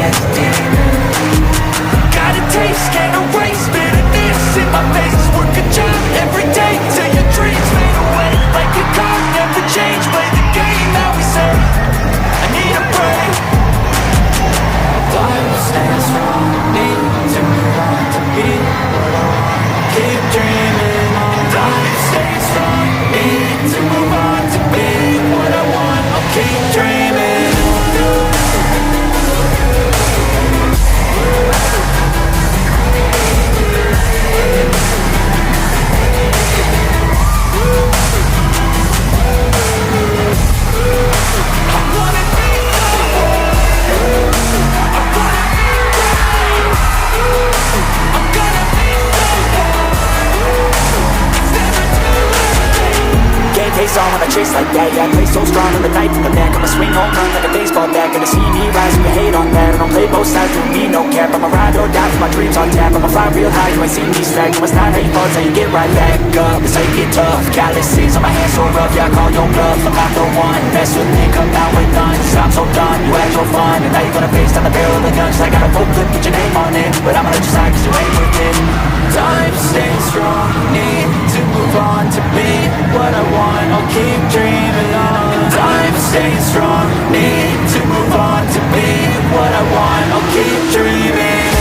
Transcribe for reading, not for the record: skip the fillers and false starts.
next demon. Got a taste, can't erase bitterness in my face. Work a job every day till your dreams fade away. Like a card, never change, play the game that we say. I need a break. Time to stand strong, need to move on to be what I want. Keep dreaming on. Time to stay strong, need to move on to be what I want. I'll keep dreaming on. Face on when I chase like that. Yeah, I play so strong with the knife in the back. I'ma swing home run like a baseball bat. Gonna see me rise, you hate on that. I don't play both sides, doing me no cap. I'ma ride or die for my dreams on tap. I'ma fly real high, you ain't seen me slack. No, it's not how you fall, it's how you get right back up. It's how you get tough. Calluses on my hands so rough, yeah, I call your bluff. I'm not the one, mess with me, come down with guns. I'm so done, you had your fun, and now you're gonna face down the barrel of the gun. Just like I got a full clip, put your name on it, but I'ma let you slide cause you ain't worth it. Time to stay strong, need to move on to be what I want. I'll keep dreaming on. Time to stay strong, need to move on to be what I want. I'll keep dreaming.